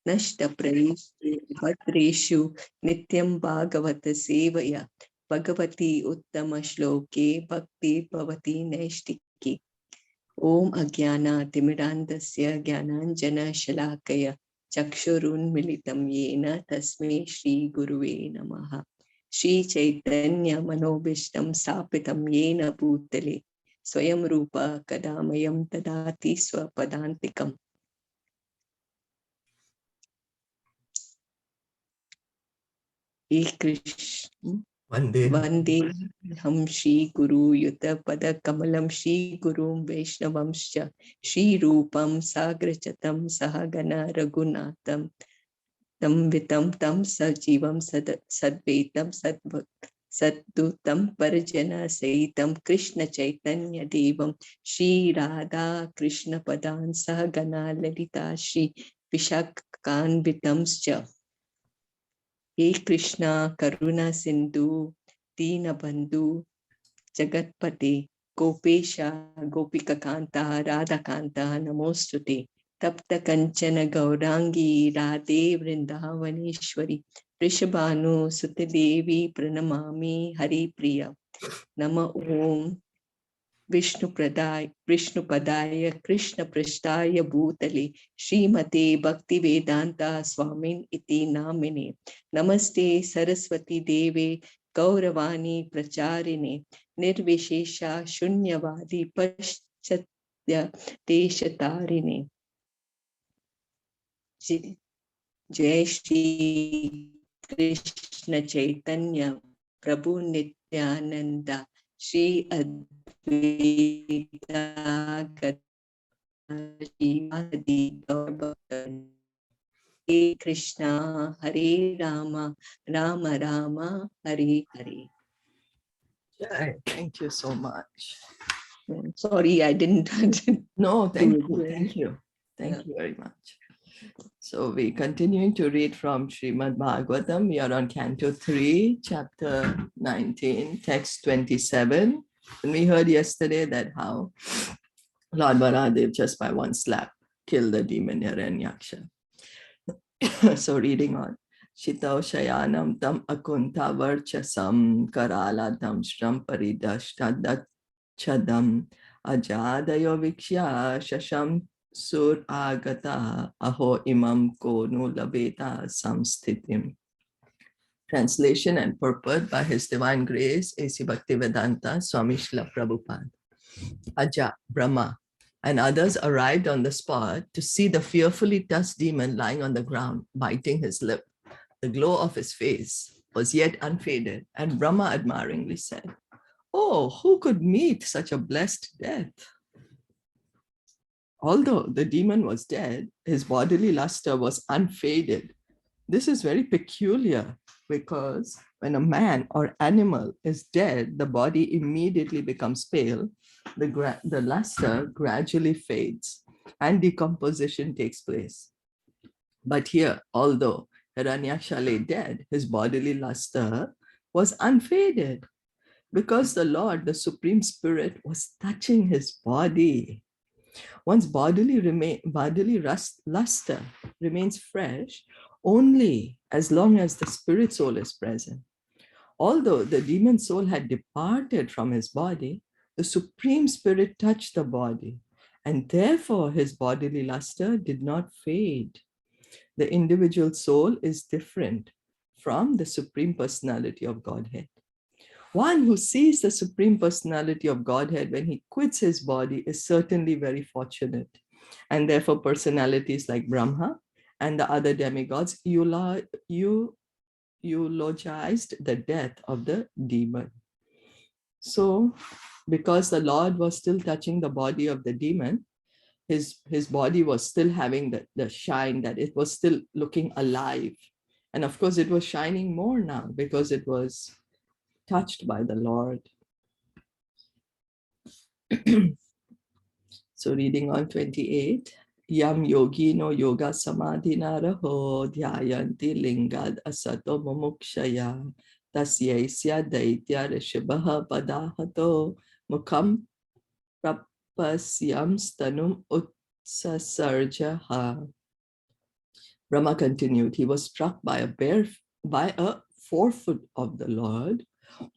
नष्टप्रयेषु भद्रेषु नित्यं भागवत सेवया भगवती उत्तमश्लोके भक्ति भवति नैष्टिकी। ओम अज्ञानातिमिरान्धस्य ज्ञानाञ्जनशलाकया चक्षुरुन्मिलितं येन तस्मै श्रीगुरुवे नमः। श्रीचैतन्यमनोभीष्टं स्थापितं येन भूतले स्वयं रूप कदा मह्यं ददाति स्वपदान्तिकम्। हे कृष्ण वंदे हम श्री गुरु युत पद कमलम श्री गुरुं वैष्णवंश्च श्री रूपं साग्रजतं सहगण रघुनाथं तं वितं तं सजीवं सद्वैतं सद्दूतं परिजन सहितं कृष्ण चैतन्य देवं श्री राधा कृष्ण पदान् सहगण ललिता श्री विशाखान्वितंश्च। हे कृष्णा करुणा सिंधु दीनबंधु जगत्पते गोपेशा गोपिकान्ता राधाकान्ता नमोस्तुते। तप्त कंचन गौरांगी राधे वृंदावनेश्वरी वृषभानुसुते देवी प्रणमामि हरिप्रिया। नमः ओम विष्णुपदाय कृष्णपृष्ठाय भूतले श्रीमते भक्तिवेदांता स्वामिन् इति नामिने। नमस्ते सरस्वती देवे गौरवाणी प्रचारिणे निर्विशेषा शून्यवादी पश्चात्य देशतारिणे। जय श्री कृष्ण चैतन्य प्रभु नित्यानंद श्री अद्वैता श्रीवादी हे कृष्णा हरे Ram Ram Ram Hare Hare. Thank you so much. Sorry, I didn't. No, thank you. Thank you. Thank you very much. So we're continuing to read from Srimad Bhagavatam. We are on Canto 3, Chapter 19, Text 27. And we heard yesterday that how Lord Varahadev just by one slap killed the demon Hiranyaksha. So reading on. Shitau Shayanam Tam Akunta Varchasam Karalatam Shram Paridashtadachadam Ajadayo Vikshya Shasham Sur Agata Aho Imam Ko Nu Labeta Samsthitim. Translation and purport by His Divine Grace A.C. Bhaktivedanta Swami Srila Prabhupada. Aja, Brahma, and others arrived on the spot to see the fearfully touched demon lying on the ground, biting his lip. The glow of his face was yet unfaded, and Brahma admiringly said, "Oh, who could meet such a blessed death?" Although the demon was dead, his bodily luster was unfaded. This is very peculiar because when a man or animal is dead, the body immediately becomes pale, the luster gradually fades, and decomposition takes place. But here, although Hiranyaksha lay dead, his bodily luster was unfaded because the Lord, the Supreme Spirit, was touching his body. One's bodily luster remains fresh only as long as the spirit soul is present. Although the demon soul had departed from his body, the Supreme Spirit touched the body, and therefore his bodily luster did not fade. The individual soul is different from the Supreme Personality of Godhead. One who sees the Supreme Personality of Godhead when he quits his body is certainly very fortunate. And therefore personalities like Brahma and the other demigods eulogized the death of the demon. So because the Lord was still touching the body of the demon, his body was still having the shine, that it was still looking alive. And of course it was shining more now because it was touched by the Lord. So reading on 28, Yam yogi no yoga samadhi naraho dhyayanti lingad asato mumukshaya tasyasya daitya rishabha padahato mukham prapasyam stanum utsasarjaha. Brahma continued, he was struck by a forefoot of the Lord,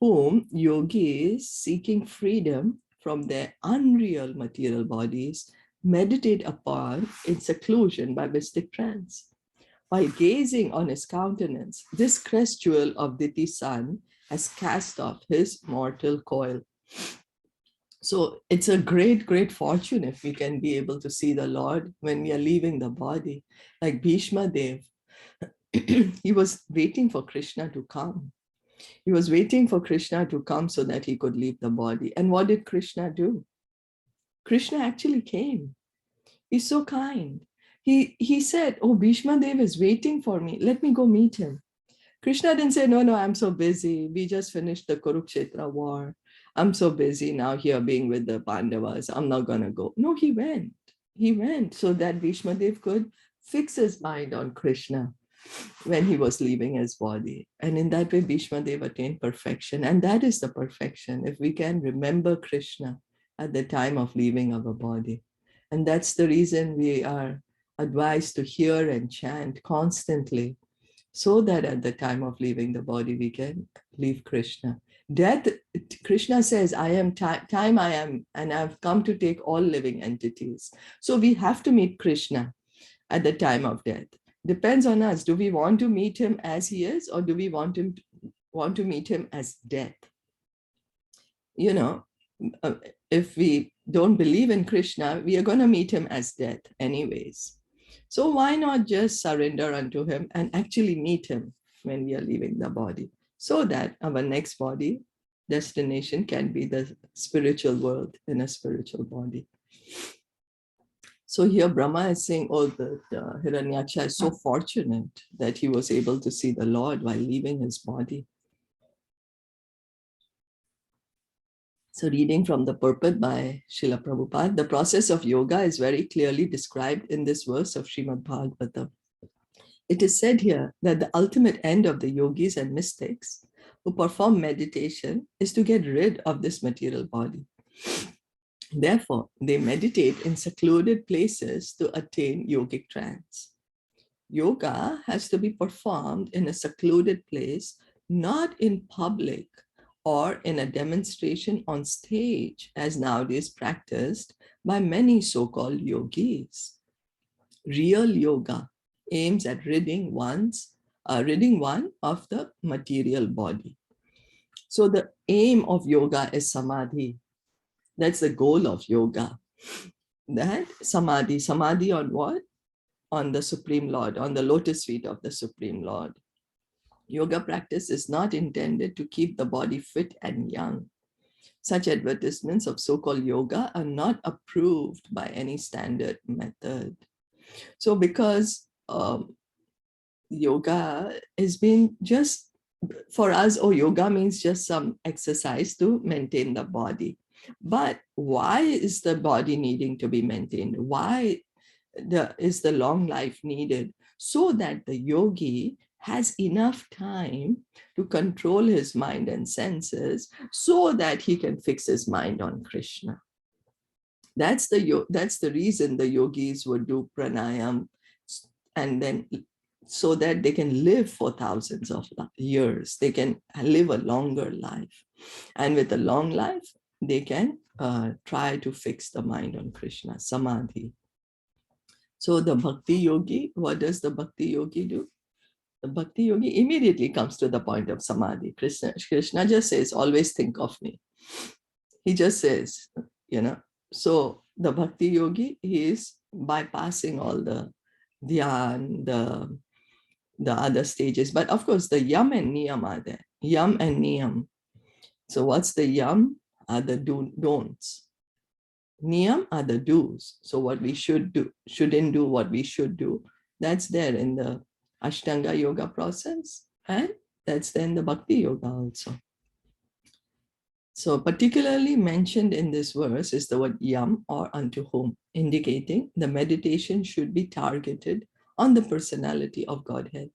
whom yogis seeking freedom from their unreal material bodies meditate upon in seclusion by mystic trance. While gazing on his countenance, this crest jewel of Diti's son has cast off his mortal coil. So it's a great, great fortune if we can be able to see the Lord when we are leaving the body. Like Bhishma Dev, he was waiting for Krishna to come. He was waiting for Krishna to come so that he could leave the body. And what did Krishna do? Krishna actually came. He's so kind. He said, oh, Bhishma Dev is waiting for me. Let me go meet him. Krishna didn't say, no, I'm so busy. We just finished the Kurukshetra war. I'm so busy now here being with the Pandavas. I'm not going to go. No, he went. He went so that Bhishma Dev could fix his mind on Krishna when he was leaving his body. And in that way, Bhishma Dev attained perfection. And that is the perfection, if we can remember Krishna at the time of leaving our body. And that's the reason we are advised to hear and chant constantly, so that at the time of leaving the body, we can leave Krishna. Death, Krishna says, I am time I am, and I've come to take all living entities. So we have to meet Krishna at the time of death. Depends on us. Do we want to meet him as he is, or do we want to meet him as death? You know, if we don't believe in Krishna, we are going to meet him as death anyways. So why not just surrender unto him and actually meet him when we are leaving the body, so that our next body destination can be the spiritual world in a spiritual body. So here Brahma is saying, oh, that Hiranyaksha is so fortunate that he was able to see the Lord while leaving his body. So reading from the purport by Srila Prabhupada, the process of yoga is very clearly described in this verse of Srimad Bhagavatam. It is said here that the ultimate end of the yogis and mystics who perform meditation is to get rid of this material body. Therefore, they meditate in secluded places to attain yogic trance. Yoga has to be performed in a secluded place, not in public or in a demonstration on stage, as nowadays practiced by many so-called yogis. Real yoga aims at ridding one of the material body. So the aim of yoga is samadhi. That's the goal of yoga. That samadhi on what? On the Supreme Lord, on the lotus feet of the Supreme Lord. Yoga practice is not intended to keep the body fit and young. Such advertisements of so-called yoga are not approved by any standard method. So because yoga has been just, for us, oh, yoga means just some exercise to maintain the body. But why is the body needing to be maintained? Why is the long life needed? So that the yogi has enough time to control his mind and senses so that he can fix his mind on Krishna. That's the reason the yogis would do pranayam, and then so that they can live for thousands of years. They can live a longer life. And with a long life, they can try to fix the mind on Krishna, samadhi. So the bhakti yogi, what does the bhakti yogi do? The bhakti yogi immediately comes to the point of samadhi. Krishna just says, always think of me. He just says, you know. So the bhakti yogi, he is bypassing all the dhyan, the other stages. But of course, the yam and niyam are there. Yam and niyam. So what's the yam? Are the don'ts. Niyam are the do's. So what we should do, shouldn't do, what we should do. That's there in the Ashtanga yoga process. And that's there in the bhakti yoga also. So particularly mentioned in this verse is the word yam, or unto whom, indicating the meditation should be targeted on the personality of Godhead.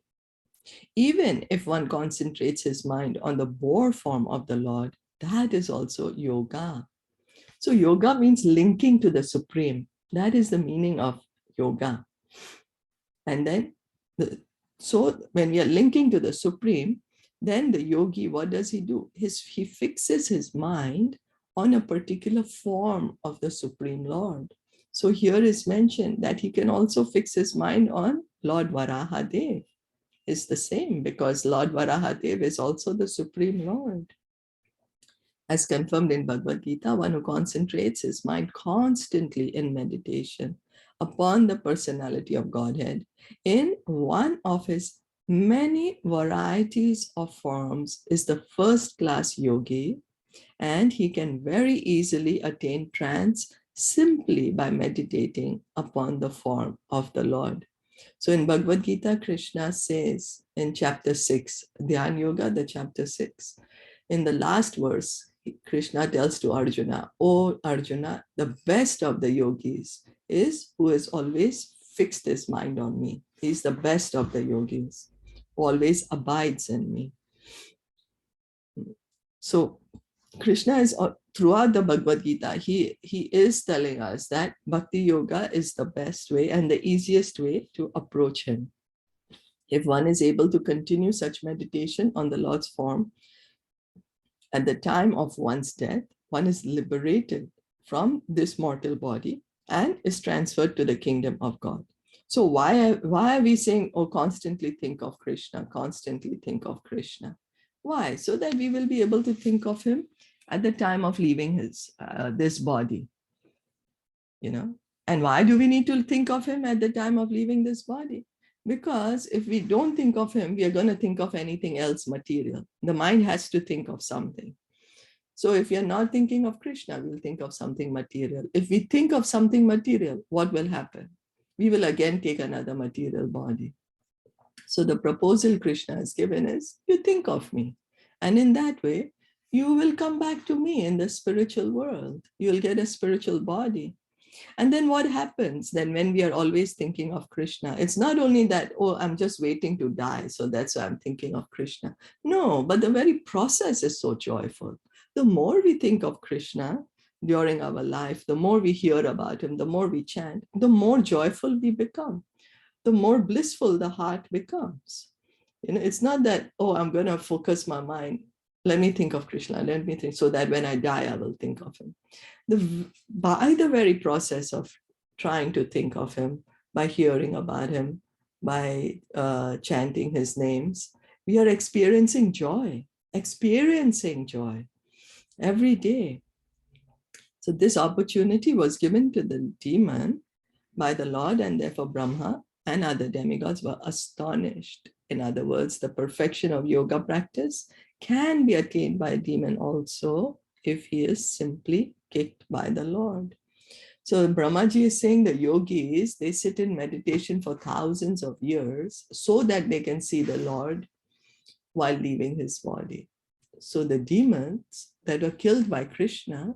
Even if one concentrates his mind on the bore form of the Lord, that is also yoga. So yoga means linking to the Supreme. That is the meaning of yoga. And then So when we are linking to the Supreme, then the yogi, what does he do? He fixes his mind on a particular form of the Supreme Lord. So here is mentioned that he can also fix his mind on Lord Varahadev. It's the same because Lord Varahadev is also the Supreme Lord. As confirmed in Bhagavad Gita, one who concentrates his mind constantly in meditation upon the personality of Godhead in one of his many varieties of forms is the first-class yogi, and he can very easily attain trance simply by meditating upon the form of the Lord. So in Bhagavad Gita, Krishna says in chapter 6, Dhyan Yoga, the chapter 6, in the last verse, Krishna tells to Arjuna, "Oh Arjuna, the best of the yogis is who has always fixed his mind on me. He's the best of the yogis, who always abides in me." So Krishna is throughout the Bhagavad Gita, he is telling us that Bhakti Yoga is the best way and the easiest way to approach him. If one is able to continue such meditation on the Lord's form, at the time of one's death, one is liberated from this mortal body and is transferred to the kingdom of God. So why are we saying, oh, constantly think of Krishna, constantly think of Krishna? Why? So that we will be able to think of him at the time of leaving his this body, you know. And why do we need to think of him at the time of leaving this body? Because if we don't think of him, we are going to think of anything else material. The mind has to think of something. So if you're not thinking of Krishna, we'll think of something material. If we think of something material, what will happen? We will again take another material body. So the proposal Krishna has given is, you think of me. And in that way, you will come back to me in the spiritual world. You'll get a spiritual body. And then what happens? Then when we are always thinking of Krishna, it's not only that, oh, I'm just waiting to die, so that's why I'm thinking of Krishna. No, but the very process is so joyful. The more we think of Krishna during our life, the more we hear about him, the more we chant, the more joyful we become, the more blissful the heart becomes. You know, it's not that, oh, I'm going to focus my mind. Let me think of Krishna. Let me think so that when I die, I will think of him. By the very process of trying to think of him, by hearing about him, by chanting his names, we are experiencing joy every day. So this opportunity was given to the demon by the Lord, and therefore Brahma and other demigods were astonished. In other words, the perfection of yoga practice can be attained by a demon also if he is simply kicked by the Lord. So Brahmaji is saying the yogis, they sit in meditation for thousands of years so that they can see the Lord while leaving his body. So the demons that were killed by Krishna,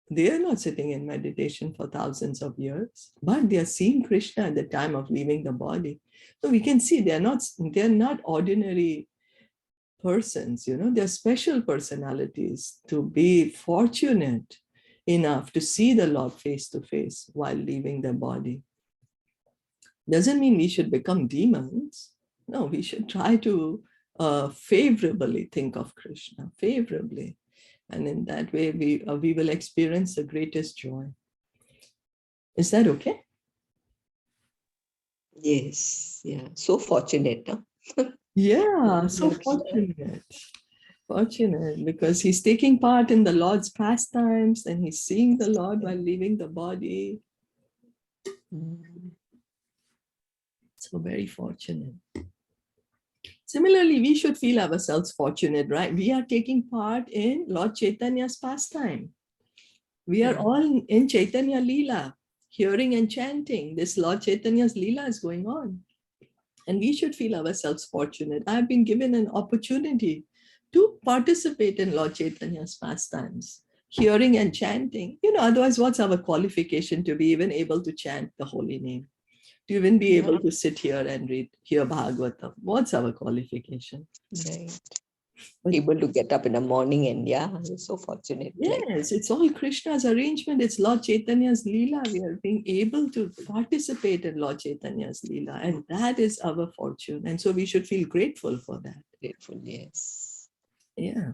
they are not sitting in meditation for thousands of years, but they are seeing Krishna at the time of leaving the body. So we can see they're not ordinary persons, you know, they're special personalities to be fortunate enough to see the Lord face to face while leaving their body. Doesn't mean we should become demons. No, we should try to favorably think of Krishna, favorably. And in that way, we will experience the greatest joy. Is that okay? Yes, yeah. So fortunate. Huh? Yeah, so fortunate. Fortunate, because he's taking part in the Lord's pastimes and he's seeing the Lord while leaving the body. So very fortunate. Similarly, we should feel ourselves fortunate, right? We are taking part in Lord Chaitanya's pastime. We are all in Caitanya Leela, hearing and chanting. This Lord Chaitanya's Leela is going on. And we should feel ourselves fortunate. I've been given an opportunity to participate in Lord Chaitanya's pastimes, hearing and chanting. You know, otherwise, what's our qualification to be even able to chant the holy name? To even be able to sit here and hear Bhagavatam? What's our qualification? Right. able to get up in the morning, and we're so fortunate. Yes, it's all Krishna's arrangement. It's Lord Chaitanya's Leela. We are being able to participate in Lord Chaitanya's Leela, and that is our fortune. And so we should feel grateful for that. Grateful, yes. Yeah.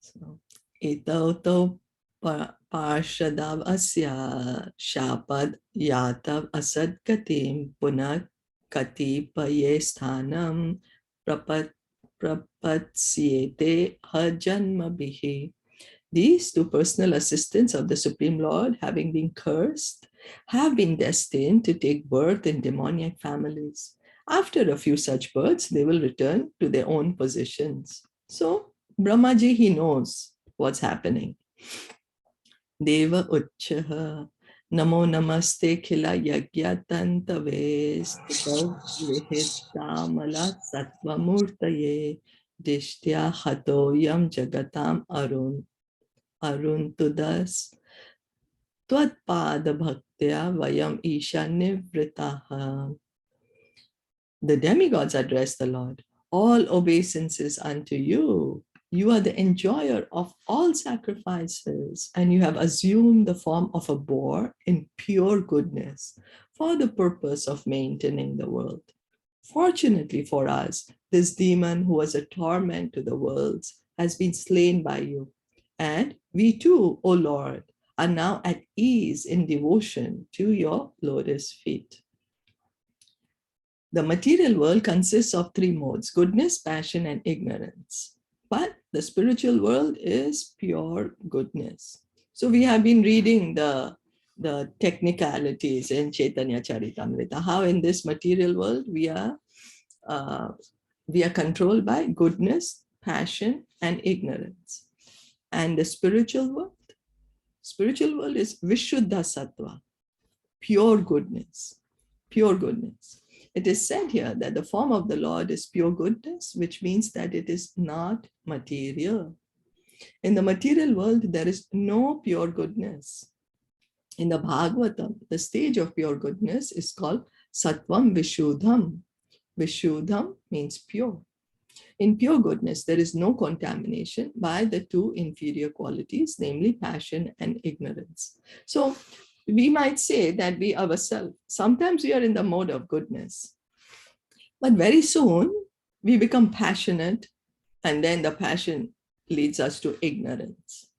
So, etauto parshadav asya shapad yatav asad katim punat kati paye sthanam prapatsiyete hajanma bihi. These two personal assistants of the Supreme Lord, having been cursed, have been destined to take birth in demoniac families. After a few such births, they will return to their own positions. So, Brahmaji, he knows what's happening. Deva Uchchaha Namo Namaste Khila Yagyatantave Vihittamala Sattvamurtaye Dishtya Hatoyam Jagatam Arun Tudas Tvatpada Bhaktya Vayam Isha Nivritaha. The demigods address the Lord. All obeisances unto you. You are the enjoyer of all sacrifices, and you have assumed the form of a boar in pure goodness for the purpose of maintaining the world. Fortunately for us, this demon who was a torment to the worlds has been slain by you. And we too, O Lord, are now at ease in devotion to your lotus feet. The material world consists of three modes: goodness, passion, and ignorance. But the spiritual world is pure goodness. So we have been reading the technicalities in Caitanya Caritamrita, how in this material world we are controlled by goodness, passion, and ignorance. And the spiritual world is Vishuddha Sattva, pure goodness, pure goodness. It is said here that the form of the Lord is pure goodness, which means that it is not material. In the material world, there is no pure goodness. In the Bhagavatam, the stage of pure goodness is called Sattvam Vishuddham. Vishuddham means pure. In pure goodness, there is no contamination by the two inferior qualities, namely passion and ignorance. So we might say that we ourselves, sometimes we are in the mode of goodness, but very soon we become passionate, and then the passion leads us to ignorance.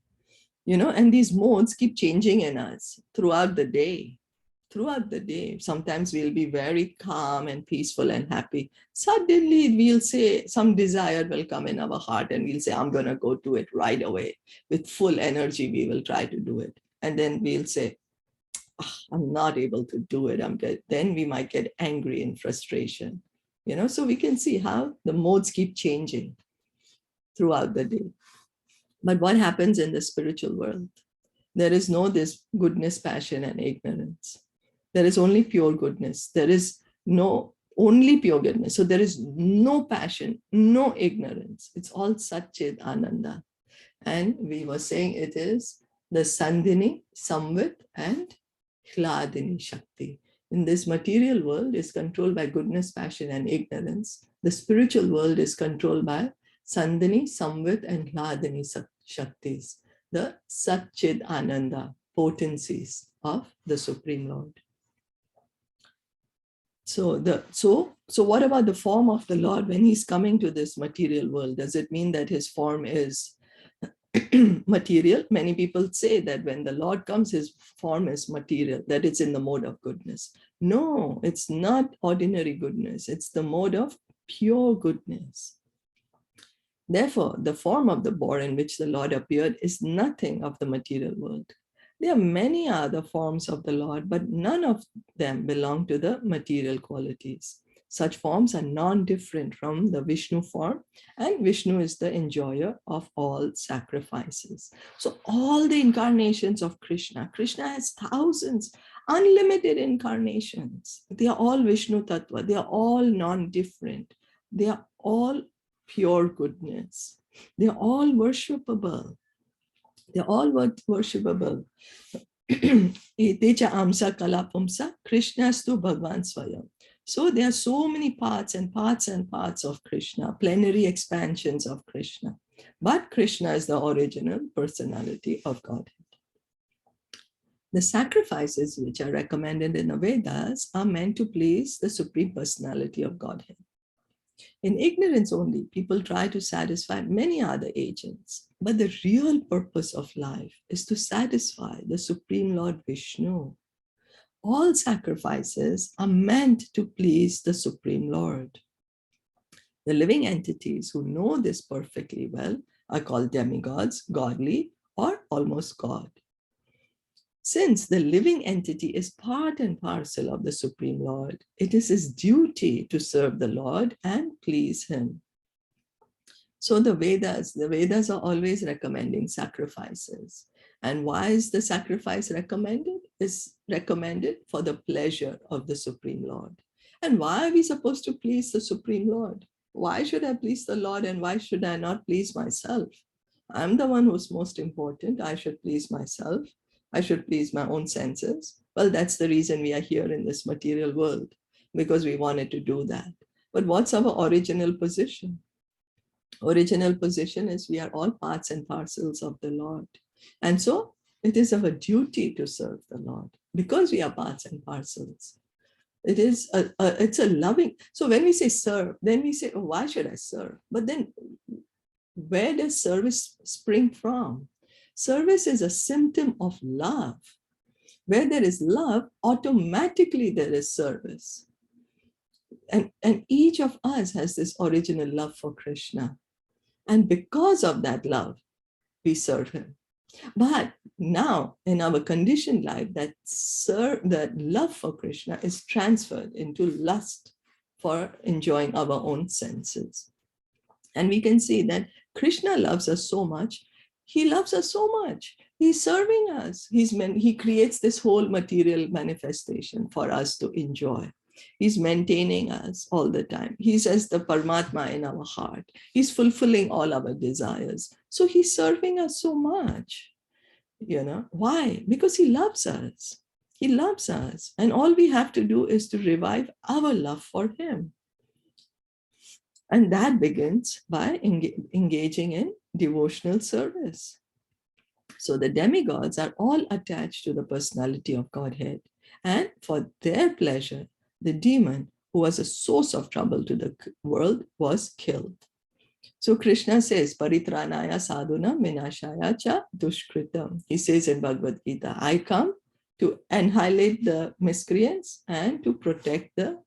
And these modes keep changing in us throughout the day. Sometimes we'll be very calm and peaceful and happy. Suddenly we'll say some desire will come in our heart, and we'll say, I'm going to go do it right away. With full energy, we will try to do it. And then we'll say, I'm not able to do it. Then we might get angry and frustration. So we can see how the modes keep changing throughout the day. But what happens in the spiritual world? There is no this goodness, passion, and ignorance. There is only pure goodness. There is only pure goodness. So there is no passion, no ignorance. It's all Satchid Ananda. And we were saying it is the Sandhini, Samvit, and Hladini Shakti. In this material world is controlled by goodness, passion, and ignorance. The spiritual world is controlled by Sandhini, Samvit, and Hladini Shaktis, the Satchid Ananda potencies of the Supreme Lord. So what about the form of the Lord when he's coming to this material world? Does it mean that his form is material? Many people say that when the Lord comes, his form is material, that it's in the mode of goodness. No, it's not ordinary goodness. It's the mode of pure goodness. Therefore, the form of the boar in which the Lord appeared is nothing of the material world. There are many other forms of the Lord, but none of them belong to the material qualities. Such forms are non-different from the Vishnu form, and Vishnu is the enjoyer of all sacrifices. So all the incarnations of Krishna has thousands, unlimited incarnations. They are all Vishnu Tattva. They are all non-different. They are all pure goodness. They are all worshipable. They're all worshipable. Etecha amsa kalapumsa Krishnastu Bhagwan Swayam. So there are so many parts and parts and parts of Krishna, plenary expansions of Krishna. But Krishna is the original personality of Godhead. The sacrifices which are recommended in the Vedas are meant to please the Supreme Personality of Godhead. In ignorance only, people try to satisfy many other agents, but the real purpose of life is to satisfy the Supreme Lord Vishnu. All sacrifices are meant to please the Supreme Lord. The living entities who know this perfectly well are called demigods, godly, or almost God. Since the living entity is part and parcel of the Supreme Lord, it is his duty to serve the Lord and please him. So the Vedas are always recommending sacrifices. And why is the sacrifice recommended? It's recommended for the pleasure of the Supreme Lord. And why are we supposed to please the Supreme Lord? Why should I please the Lord and why should I not please myself? I'm the one who's most important. I should please myself. I should please my own senses. Well, that's the reason we are here in this material world, because we wanted to do that. But what's our original position? Original position is we are all parts and parcels of the Lord. And so it is our duty to serve the Lord because we are parts and parcels. It's a loving. So when we say serve, then we say, oh, why should I serve? But then where does service spring from? Service is a symptom of love. Where there is love, automatically there is service. And each of us has this original love for Krishna. And because of that love, we serve him. But now in our conditioned life, that love for Krishna is transferred into lust for enjoying our own senses. And we can see that Krishna loves us so much. He loves us so much. He's serving us. He creates this whole material manifestation for us to enjoy. He's maintaining us all the time. He's as the Paramatma in our heart. He's fulfilling all our desires. So he's serving us so much. Why? Because he loves us. He loves us. And all we have to do is to revive our love for him. And that begins by engaging in devotional service. So the demigods are all attached to the personality of Godhead. And for their pleasure, the demon, who was a source of trouble to the world, was killed. So Krishna says, Paritranaya sadhuna minashaya cha dushkritam. He says in Bhagavad Gita, I come to annihilate the miscreants and to protect the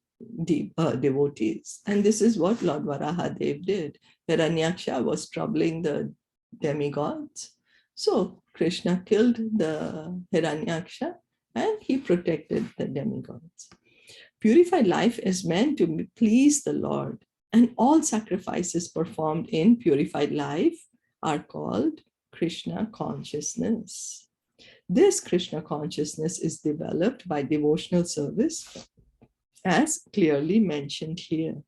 devotees. And this is what Lord Varahadev did. Hiranyaksha was troubling the demigods. So Krishna killed the Hiranyaksha and he protected the demigods. Purified life is meant to please the Lord, and all sacrifices performed in purified life are called Krishna consciousness. This Krishna consciousness is developed by devotional service, as clearly mentioned here.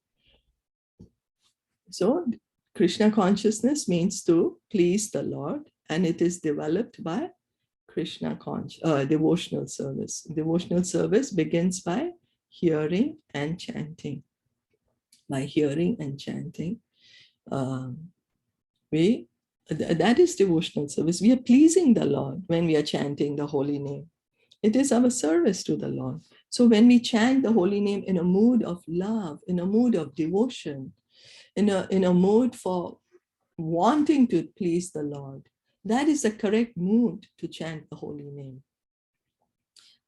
So Krishna consciousness means to please the Lord, and it is developed by Krishna devotional service. Devotional service begins by hearing and chanting. By hearing and chanting, that is devotional service. We are pleasing the Lord when we are chanting the holy name. It is our service to the Lord. So when we chant the holy name in a mood of love, in a mood of devotion, in a mood for wanting to please the Lord, that is the correct mood to chant the holy name.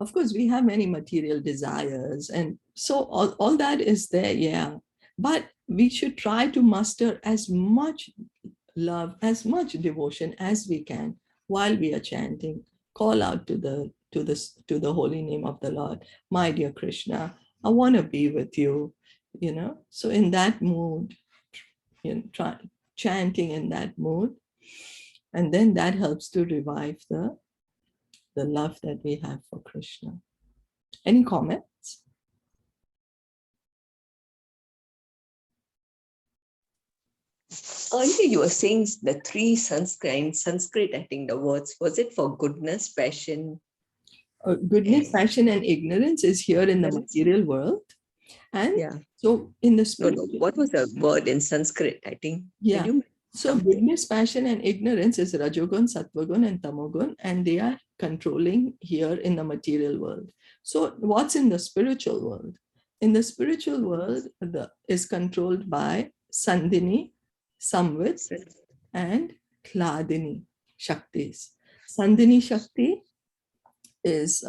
Of course, we have many material desires, and so all that is there, yeah. But we should try to muster as much love, as much devotion as we can while we are chanting. Call out to the holy name of the Lord. My dear Krishna, I want to be with you. So in that mood, try chanting in that mood, and then that helps to revive the love that we have for Krishna. Any comments? Earlier you were saying the three Sanskrit, I think the words, was it for goodness, passion? Goodness, passion, and ignorance is here in the material world. And Yeah. so in the No, spiritual, no. What was the word in Sanskrit? I think. yeah. Can you So something? goodness, passion, and ignorance is Rajogun, Sattvagun, and Tamogun, and they are controlling here in the material world. So what's in the spiritual world? In the spiritual world, is controlled by Sandhini, Samvit, and Hladini Shaktis. Sandhini Shakti is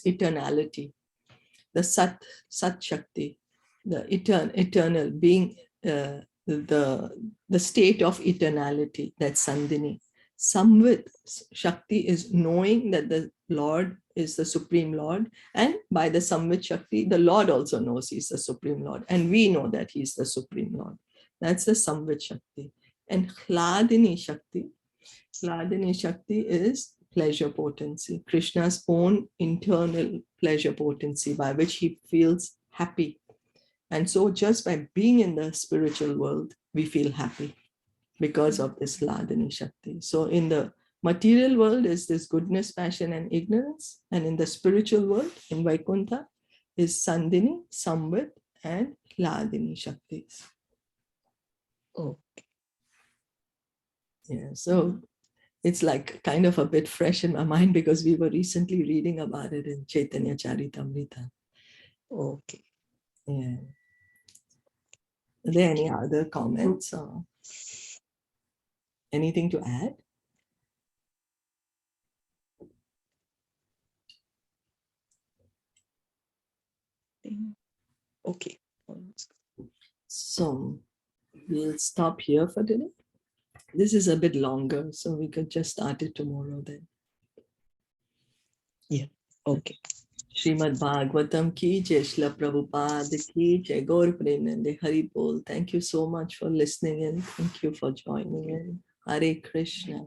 eternality. The Sat Shakti, the eternal being, the state of eternality, that's Sandhini. Samvit Shakti is knowing that the Lord is the Supreme Lord, and by the Samvit Shakti, the Lord also knows he's the Supreme Lord, and we know that he's the Supreme Lord. That's the Samvit Shakti. And Hladini Shakti is pleasure potency, Krishna's own internal pleasure potency by which he feels happy. And so just by being in the spiritual world, we feel happy because of this Hladini Shakti. So in the material world is this goodness, passion, and ignorance. And in the spiritual world, in Vaikuntha, is Sandhini, Samvit, and Hladini Shaktis. Oh. Yeah, so it's like kind of a bit fresh in my mind because we were recently reading about it in Caitanya Caritamrita. Okay. Yeah. Are there any other comments or anything to add? Okay. So we'll stop here for today. This is a bit longer, so we could just start it tomorrow then. Yeah. Okay. Srimad Bhagavatam ki jai, Shilpa Prabhupada ki jai, Gaur Premanande, Hari Bol. Thank you so much for listening in. Thank you for joining in. Hare Krishna.